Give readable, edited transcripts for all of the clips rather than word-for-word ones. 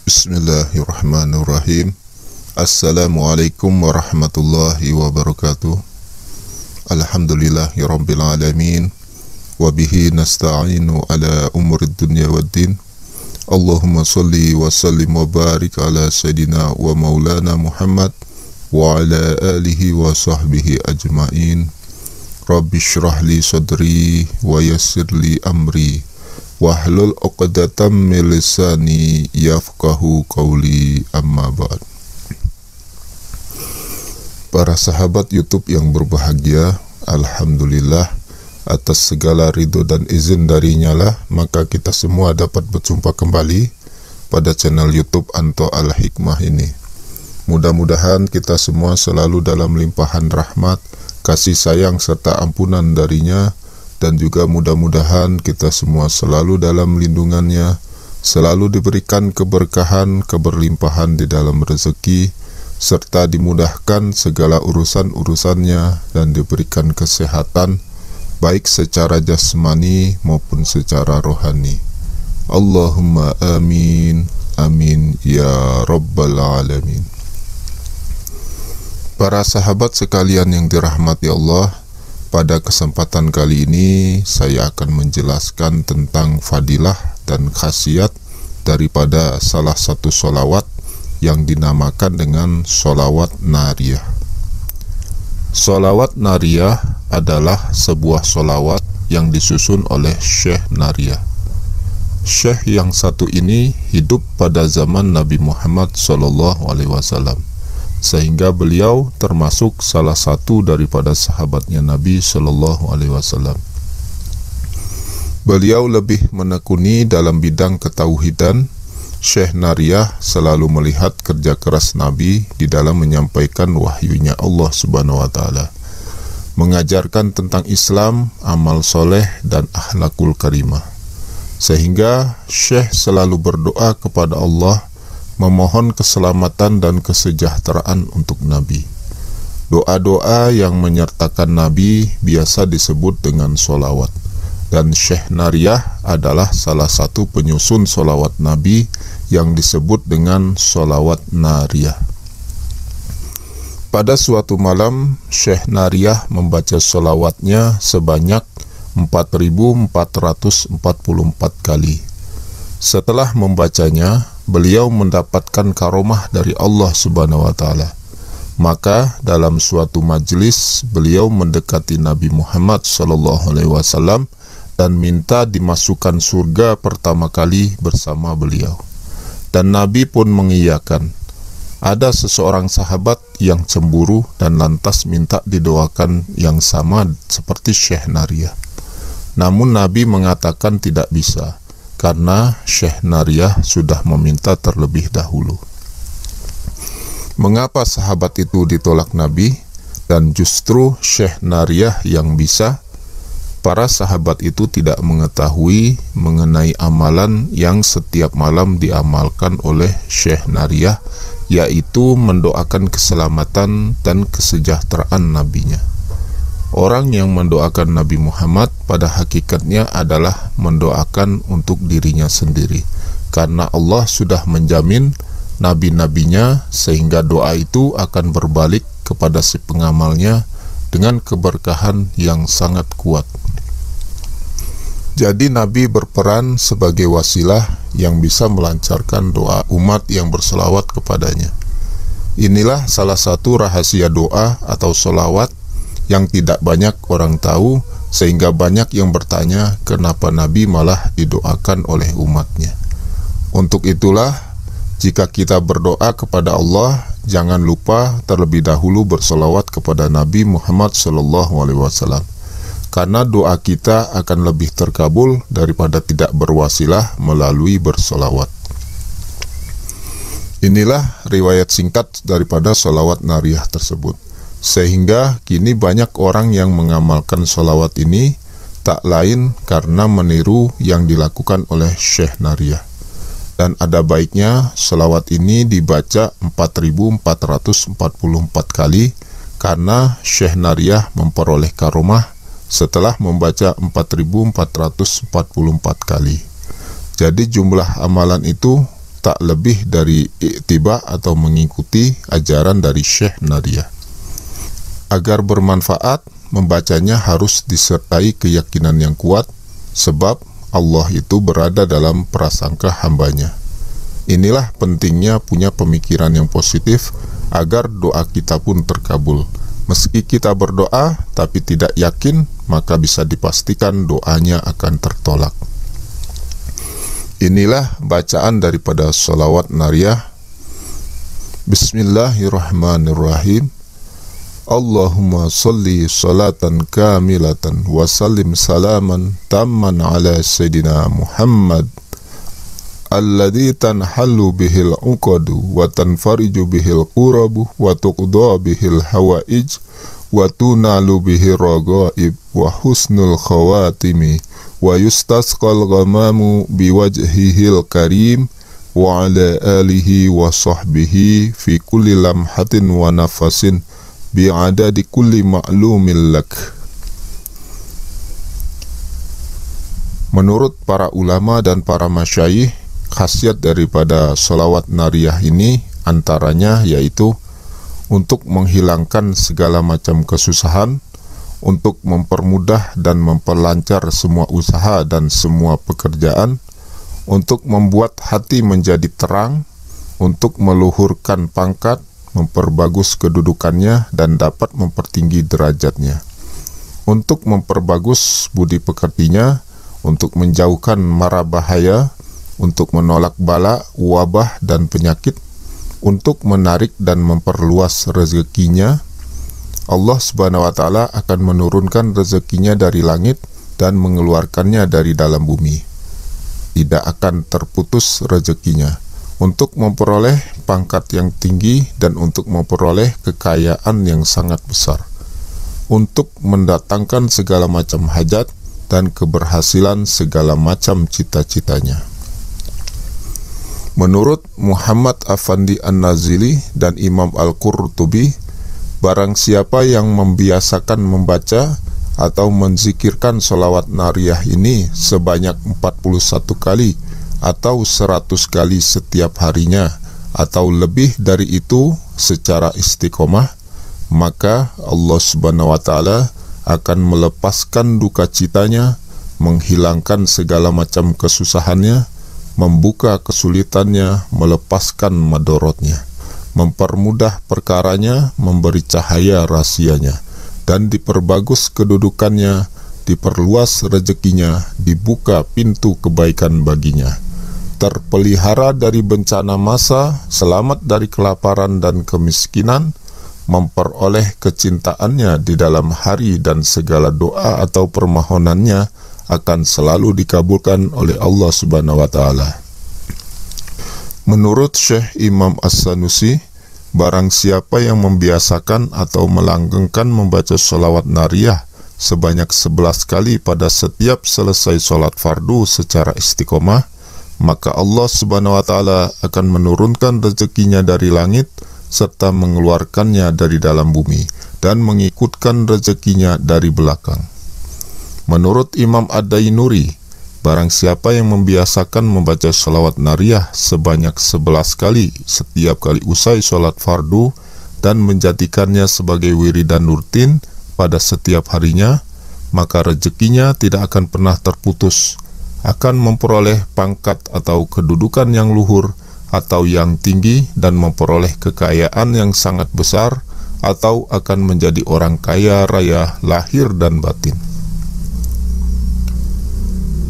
Bismillahirrahmanirrahim. Assalamualaikum warahmatullahi wabarakatuh. Alhamdulillahirabbil alamin. Wa bihi nasta'inu ala umurid dunya waddin. Allahumma salli wa sallim wa barik ala sayyidina wa maulana Muhammad wa ala alihi wa sahbihi ajma'in. Rabbi shrah li sadri wa yassir li amri wahlul 'uqdatam min lisani yafqahu qawli, amma ba'd. Para sahabat YouTube yang berbahagia, alhamdulillah atas segala ridho dan izin darinya lah maka kita semua dapat berjumpa kembali pada channel YouTube Anto Al-Hikmah ini. Mudah-mudahan kita semua selalu dalam limpahan rahmat, kasih sayang serta ampunan darinya, dan juga mudah-mudahan kita semua selalu dalam lindungannya, selalu diberikan keberkahan, keberlimpahan di dalam rezeki, serta dimudahkan segala urusan-urusannya dan diberikan kesehatan, baik secara jasmani maupun secara rohani. Allahumma amin, amin ya rabbal alamin. Para sahabat sekalian yang dirahmati Allah, pada kesempatan kali ini saya akan menjelaskan tentang fadilah dan khasiat daripada salah satu sholawat yang dinamakan dengan sholawat nariyah. Sholawat nariyah adalah sebuah sholawat yang disusun oleh Syekh Nariyah. Syekh yang satu ini hidup pada zaman Nabi Muhammad SAW, sehingga beliau termasuk salah satu daripada sahabatnya Nabi SAW. Beliau lebih menekuni dalam bidang ketauhidan. Syekh Nariyah selalu melihat kerja keras Nabi di dalam menyampaikan wahyunya Allah Subhanahu wa Ta'ala, mengajarkan tentang Islam, amal soleh, dan akhlakul karimah. Sehingga Syekh selalu berdoa kepada Allah, memohon keselamatan dan kesejahteraan untuk Nabi. Doa-doa yang menyertakan Nabi biasa disebut dengan sholawat, dan Syekh Nariyah adalah salah satu penyusun sholawat Nabi yang disebut dengan sholawat nariyah. Pada suatu malam, Syekh Nariyah membaca sholawatnya sebanyak 4.444 kali. Setelah membacanya, beliau mendapatkan karomah dari Allah Subhanahu wa Ta'ala. Maka dalam suatu majelis beliau mendekati Nabi Muhammad SAW dan minta dimasukkan surga pertama kali bersama beliau. Dan Nabi pun mengiyakan. Ada seseorang sahabat yang cemburu dan lantas minta didoakan yang sama seperti Syekh Nariyah. Namun Nabi mengatakan tidak bisa, karena Syekh Nariyah sudah meminta terlebih dahulu. Mengapa sahabat itu ditolak Nabi dan justru Syekh Nariyah yang bisa? Para sahabat itu tidak mengetahui mengenai amalan yang setiap malam diamalkan oleh Syekh Nariyah, yaitu mendoakan keselamatan dan kesejahteraan nabinya. Orang yang mendoakan Nabi Muhammad pada hakikatnya adalah mendoakan untuk dirinya sendiri, karena Allah sudah menjamin nabi-nabinya, sehingga doa itu akan berbalik kepada si pengamalnya dengan keberkahan yang sangat kuat. Jadi Nabi berperan sebagai wasilah yang bisa melancarkan doa umat yang berselawat kepadanya. Inilah salah satu rahasia doa atau sholawat yang tidak banyak orang tahu, sehingga banyak yang bertanya kenapa Nabi malah didoakan oleh umatnya. Untuk itulah, jika kita berdoa kepada Allah, jangan lupa terlebih dahulu bersolawat kepada Nabi Muhammad SAW, karena doa kita akan lebih terkabul daripada tidak berwasilah melalui bersolawat. Inilah riwayat singkat daripada sholawat nariyah tersebut. Sehingga kini banyak orang yang mengamalkan sholawat ini tak lain karena meniru yang dilakukan oleh Syekh Nariyah. Dan ada baiknya sholawat ini dibaca 4.444 kali, karena Syekh Nariyah memperoleh karomah setelah membaca 4.444 kali. Jadi jumlah amalan itu tak lebih dari iktiba atau mengikuti ajaran dari Syekh Nariyah. Agar bermanfaat, membacanya harus disertai keyakinan yang kuat, sebab Allah itu berada dalam prasangka hambanya. Inilah pentingnya punya pemikiran yang positif agar doa kita pun terkabul. Meski kita berdoa tapi tidak yakin, maka bisa dipastikan doanya akan tertolak. Inilah bacaan daripada sholawat nariyah. Bismillahirrahmanirrahim. Allahumma salli salatan kamilatan wa sallim salaman tamman ala Sayyidina Muhammad alladhi tanhallu bihil uqadu wa tanfariju bihil qurabu wa tuqda bihil hawaij wa tunalu bihil ragaib wa husnul khawatimi wa yustasqal ghamamu biwajhihil karim wa ala alihi wa sahbihi fi kulli lamhatin wa nafasin bi'adadi kulli ma'lumin lak. Menurut para ulama dan para masyayikh, khasiat daripada sholawat nariyah ini antaranya yaitu untuk menghilangkan segala macam kesusahan, untuk mempermudah dan memperlancar semua usaha dan semua pekerjaan, untuk membuat hati menjadi terang, untuk meluhurkan pangkat, memperbagus kedudukannya dan dapat mempertinggi derajatnya, untuk memperbagus budi pekertinya, untuk menjauhkan mara bahaya, untuk menolak bala, wabah dan penyakit, untuk menarik dan memperluas rezekinya. Allah Subhanahu wa Ta'ala akan menurunkan rezekinya dari langit dan mengeluarkannya dari dalam bumi. Tidak akan terputus rezekinya, untuk memperoleh pangkat yang tinggi dan untuk memperoleh kekayaan yang sangat besar, untuk mendatangkan segala macam hajat dan keberhasilan segala macam cita-citanya. Menurut Muhammad Afandi An-Nazili dan Imam Al-Qurtubi, barang siapa yang membiasakan membaca atau menzikirkan sholawat nariyah ini sebanyak 41 kali atau 100 kali setiap harinya atau lebih dari itu secara istiqomah, maka Allah Subhanahu wa Ta'ala akan melepaskan duka citanya, menghilangkan segala macam kesusahannya, membuka kesulitannya, melepaskan madorotnya, mempermudah perkaranya, memberi cahaya rahasianya, dan diperbagus kedudukannya, diperluas rezekinya, dibuka pintu kebaikan baginya, terpelihara dari bencana masa, selamat dari kelaparan dan kemiskinan, memperoleh kecintaannya di dalam hari dan segala doa atau permohonannya akan selalu dikabulkan oleh Allah Subhanahu wa Ta'ala. Menurut Syekh Imam As-Sanusi, barang siapa yang membiasakan atau melanggengkan membaca sholawat nariyah sebanyak 11 kali pada setiap selesai sholat fardu secara istiqomah, maka Allah Subhanahu wa Ta'ala akan menurunkan rezekinya dari langit serta mengeluarkannya dari dalam bumi dan mengikutkan rezekinya dari belakang. Menurut Imam Ad-Dainuri, barang siapa yang membiasakan membaca sholawat nariyah sebanyak 11 kali setiap kali usai sholat fardu dan menjadikannya sebagai wiridan rutin pada setiap harinya, maka rezekinya tidak akan pernah terputus, akan memperoleh pangkat atau kedudukan yang luhur atau yang tinggi dan memperoleh kekayaan yang sangat besar, atau akan menjadi orang kaya raya lahir dan batin.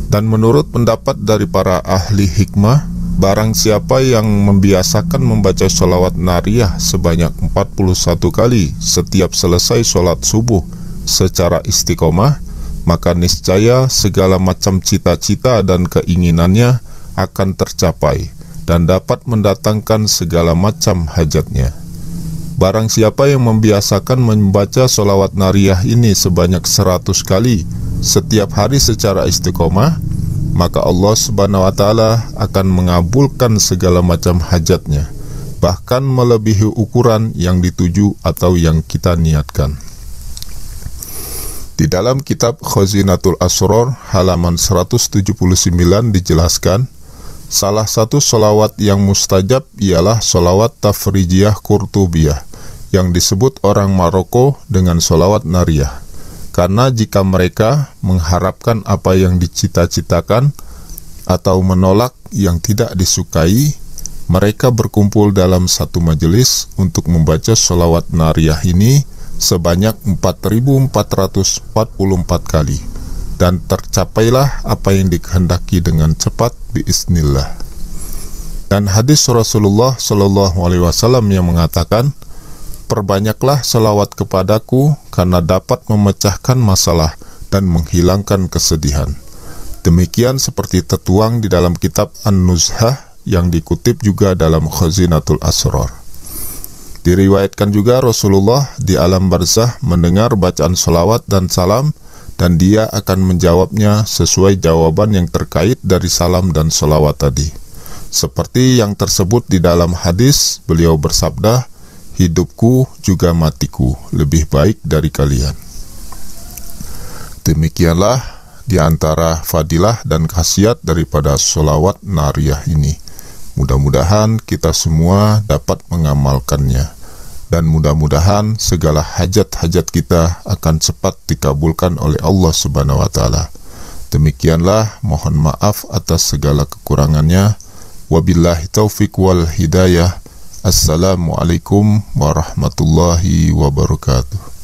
Dan menurut pendapat dari para ahli hikmah, barang siapa yang membiasakan membaca sholawat nariyah sebanyak 41 kali setiap selesai sholat subuh secara istiqomah, maka niscaya segala macam cita-cita dan keinginannya akan tercapai dan dapat mendatangkan segala macam hajatnya. Barang siapa yang membiasakan membaca sholawat nariyah ini sebanyak 100 kali setiap hari secara istiqomah, maka Allah Subhanahu wa Ta'ala akan mengabulkan segala macam hajatnya, bahkan melebihi ukuran yang dituju atau yang kita niatkan. Di dalam kitab Khazinatul Asrar halaman 179 dijelaskan Salah satu sholawat yang mustajab ialah sholawat Tafrijiyah Qurtubiyah, yang disebut orang Maroko dengan sholawat Nariyah. Karena jika mereka mengharapkan apa yang dicita-citakan atau menolak yang tidak disukai, mereka berkumpul dalam satu majelis untuk membaca sholawat Nariyah ini sebanyak 4.444 kali, dan tercapailah apa yang dikehendaki dengan cepat biiznillah. Dan hadis Rasulullah Shallallahu Alaihi Wasallam yang mengatakan, perbanyaklah selawat kepadaku karena dapat memecahkan masalah dan menghilangkan kesedihan. Demikian seperti tertuang di dalam kitab An-Nuzhah yang dikutip juga dalam Khazinatul Asrar. Diriwayatkan juga Rasulullah di alam barzah mendengar bacaan selawat dan salam, dan dia akan menjawabnya sesuai jawaban yang terkait dari salam dan selawat tadi. Seperti yang tersebut di dalam hadis, beliau bersabda, hidupku juga matiku lebih baik dari kalian. Demikianlah di antara fadilah dan khasiat daripada sholawat Nariyah ini. Mudah-mudahan kita semua dapat mengamalkannya, dan mudah-mudahan segala hajat-hajat kita akan cepat dikabulkan oleh Allah Subhanahu wa Ta'ala. Demikianlah, mohon maaf atas segala kekurangannya. Wabillahi taufiq wal hidayah. Assalamualaikum warahmatullahi wabarakatuh.